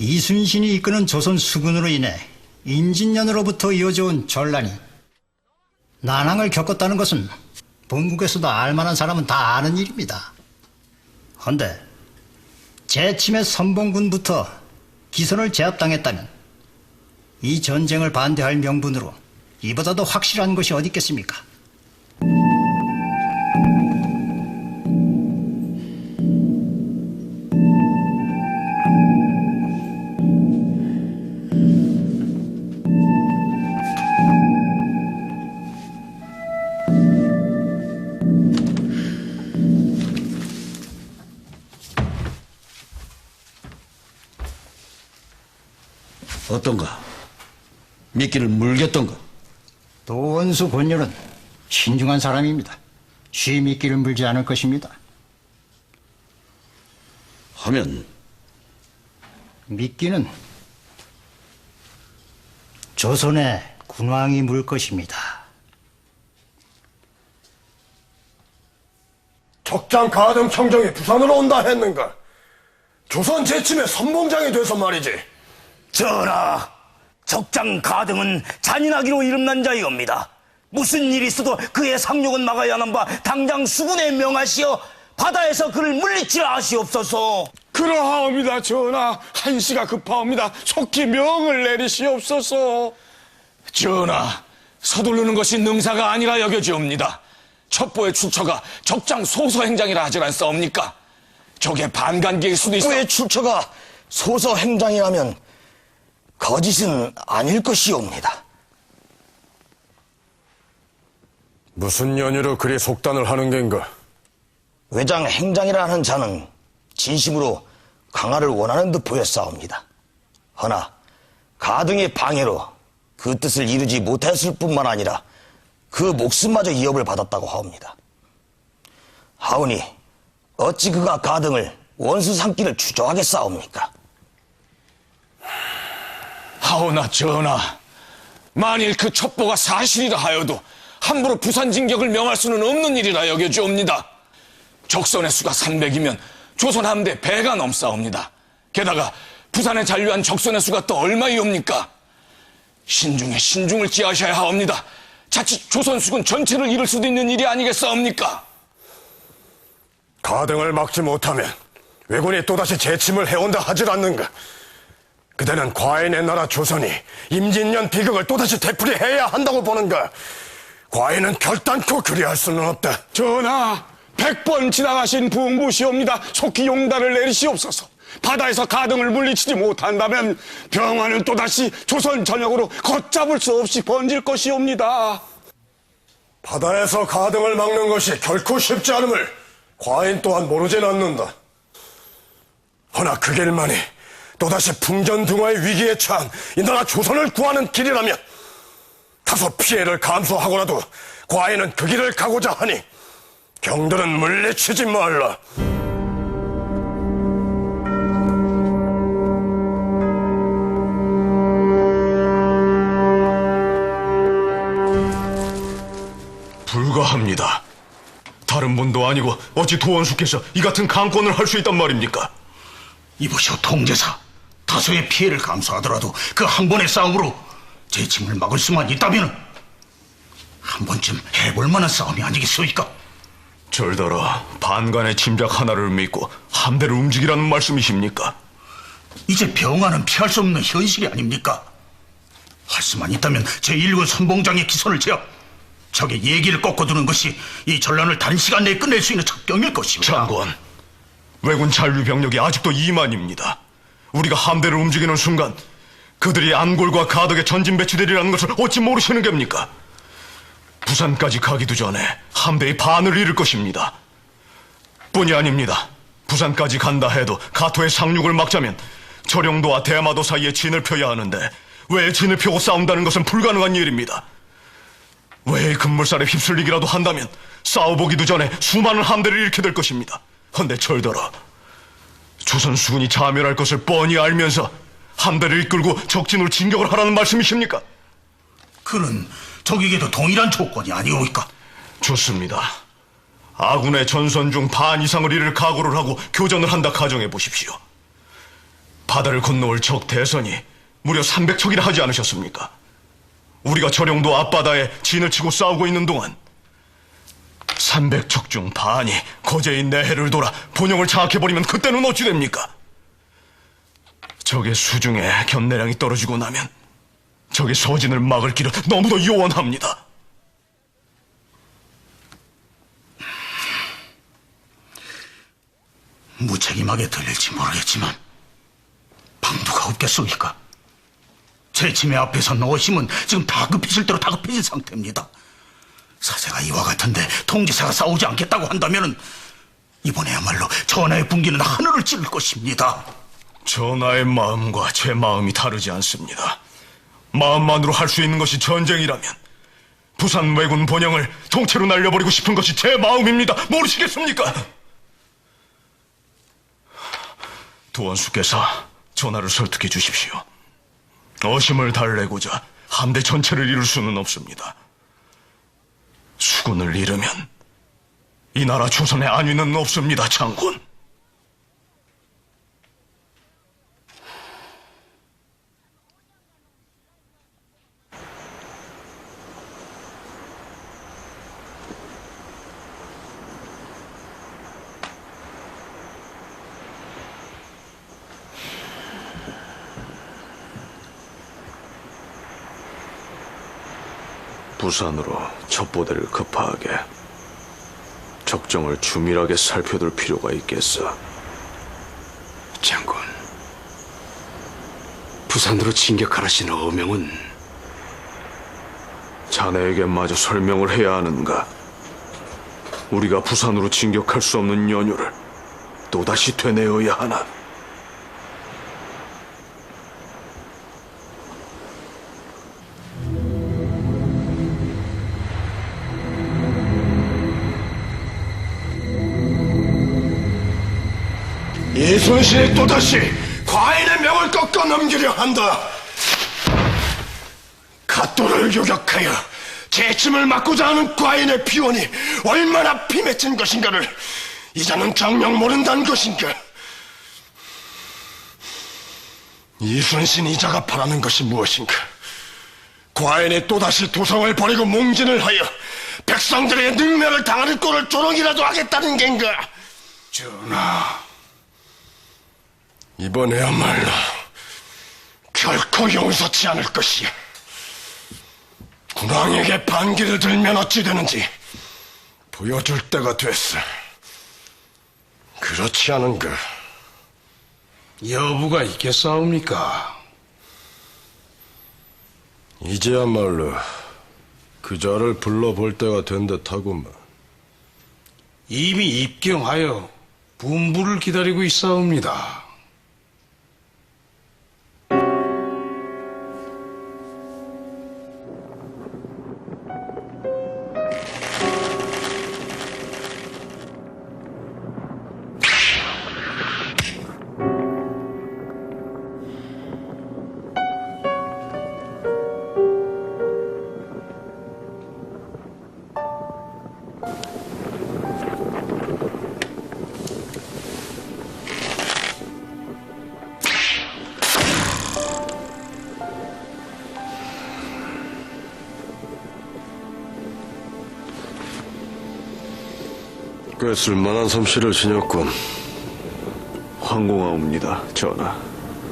이순신이 이끄는 조선 수군으로 인해 임진년으로부터 이어져온 전란이 난항을 겪었다는 것은 본국에서도 알만한 사람은 다 아는 일입니다. 헌데 제침의 선봉군부터 기선을 제압당했다면 이 전쟁을 반대할 명분으로 이보다도 확실한 것이 어디 있겠습니까? 어떤가? 미끼를 물겠던가? 도원수 본녀는 신중한 사람입니다. 쉬 미끼를 물지 않을 것입니다. 하면 미끼는 조선의 군왕이 물 것입니다. 적장 가등 청정이 부산으로 온다 했는가? 조선 제침의 선봉장이 돼서 말이지. 전하, 적장 가등은 잔인하기로 이름난 자이옵니다. 무슨 일이 있어도 그의 상륙은 막아야 하는 바 당장 수군에 명하시어 바다에서 그를 물리치라 하시옵소서. 그러하옵니다, 전하. 한시가 급하옵니다. 속히 명을 내리시옵소서. 전하, 서두르는 것이 능사가 아니라 여겨지옵니다. 첩보의 출처가 적장 소서행장이라 하질 않사옵니까? 적의 반간기일 수도 있어. 첩보의 출처가 소서행장이라면 거짓은 아닐 것이옵니다. 무슨 연유로 그리 속단을 하는 겐가? 외장 행장이라 하는 자는 진심으로 강화를 원하는 듯 보였사옵니다. 허나 가등의 방해로 그 뜻을 이루지 못했을 뿐만 아니라 그 목숨마저 위협을 받았다고 하옵니다. 하오니 어찌 그가 가등을 원수 삼기를 주저하겠사옵니까? 하오나 전하, 만일 그 첩보가 사실이라 하여도 함부로 부산 진격을 명할 수는 없는 일이라 여겨지옵니다. 적선의 수가 300이면 조선 함대 배가 넘사옵니다. 게다가 부산에 잔류한 적선의 수가 또 얼마이옵니까? 신중에 신중을 기하셔야 하옵니다. 자칫 조선 수군 전체를 잃을 수도 있는 일이 아니겠사옵니까? 가등을 막지 못하면 왜군이 또다시 제침을 해온다 하질 않는가? 그대는 과인의 나라 조선이 임진년 비극을 또다시 되풀이해야 한다고 보는가? 과인은 결단코 그리할 수는 없다. 전하, 100번 지나가신 부흥부시옵니다. 속히 용단을 내리시옵소서. 바다에서 가등을 물리치지 못한다면 병화는 또다시 조선 전역으로 걷잡을 수 없이 번질 것이옵니다. 바다에서 가등을 막는 것이 결코 쉽지 않음을 과인 또한 모르진 않는다. 허나 그 길만이 또다시 풍전등화의 위기에 처한 이 나라 조선을 구하는 길이라면 다소 피해를 감수하고라도 과인은 그 길을 가고자 하니 경들은 물리치지 말라. 불가합니다. 다른 분도 아니고 어찌 도원수께서 이 같은 강권을 할 수 있단 말입니까? 이보시오 통제사, 다소의 피해를 감수하더라도 그 한 번의 싸움으로 제침을 막을 수만 있다면 한 번쯤 해볼 만한 싸움이 아니겠소이까? 절더러 반간의 짐작 하나를 믿고 함대를 움직이라는 말씀이십니까? 이제 병화는 피할 수 없는 현실이 아닙니까? 할 수만 있다면 제1군 선봉장의 기선을 제압, 적의 얘기를 꺾어두는 것이 이 전란을 단시간 내에 끝낼 수 있는 작경일 것입니다. 장관, 왜군 잔류 병력이 아직도 2만입니다. 우리가 함대를 움직이는 순간 그들이 안골과 가덕에 전진 배치되리라는 것을 어찌 모르시는 겁니까? 부산까지 가기도 전에 함대의 반을 잃을 것입니다. 뿐이 아닙니다. 부산까지 간다 해도 가토의 상륙을 막자면 절영도와 대마도 사이에 진을 펴야 하는데 왜 진을 펴고 싸운다는 것은 불가능한 일입니다. 왜 급물살에 휩쓸리기라도 한다면 싸워보기도 전에 수많은 함대를 잃게 될 것입니다. 헌데 절더러 조선 수군이 자멸할 것을 뻔히 알면서 함대를 이끌고 적진으로 진격을 하라는 말씀이십니까? 그는 적에게도 동일한 조건이 아니오이까? 좋습니다. 아군의 전선 중 반 이상을 잃을 각오를 하고 교전을 한다 가정해 보십시오. 바다를 건너올 적 대선이 무려 300척이나 하지 않으셨습니까? 우리가 저령도 앞바다에 진을 치고 싸우고 있는 동안 300척 중 반이 거제인 내해를 돌아 본영을 장악해버리면 그때는 어찌 됩니까? 적의 수중에 견내량이 떨어지고 나면 적의 서진을 막을 길은 너무도 요원합니다. 무책임하게 들릴지 모르겠지만 방도가 없겠소이까? 제 치매 앞에선 어심은 지금 다급해질 대로 다급해진 상태입니다. 사세가 이와 같은데 통지사가 싸우지 않겠다고 한다면은 이번에야말로 전하의 분기는 하늘을 찌를 것입니다. 전하의 마음과 제 마음이 다르지 않습니다. 마음만으로 할 수 있는 것이 전쟁이라면 부산 왜군 본영을 통째로 날려버리고 싶은 것이 제 마음입니다. 모르시겠습니까? 도원수께서 전하를 설득해 주십시오. 어심을 달래고자 함대 전체를 이룰 수는 없습니다. 수군을 잃으면 이 나라 조선의 안위는 없습니다, 장군. 부산으로 첩보대를 급파하게 적정을 주밀하게 살펴둘 필요가 있겠어. 장군, 부산으로 진격하라신 어명은 자네에게 마저 설명을 해야 하는가? 우리가 부산으로 진격할 수 없는 연유를 또다시 되뇌어야 하나? 이순신이 또다시 과인의 명을 꺾어 넘기려 한다. 갓도를 요격하여 재침을 막고자 하는 과인의 비원이 얼마나 피맺힌 것인가를 이자는 정녕 모른다는 것인가. 이순신 이자가 바라는 것이 무엇인가? 과인이 또다시 도성을 버리고 몽진을 하여 백성들의 능멸을 당하는 꼴을 조롱이라도 하겠다는 겐가? 전하, 이번에야말로 결코 용서치 않을 것이야. 군왕에게 반기를 들면 어찌 되는지 보여줄 때가 됐어. 그렇지 않은가? 여부가 있겠사옵니까? 이제야말로 그 자를 불러볼 때가 된 듯하구만. 이미 입경하여 분부를 기다리고 있사옵니다. 꽤 쓸만한 솜씨를 지녔군. 황공하옵니다, 전하.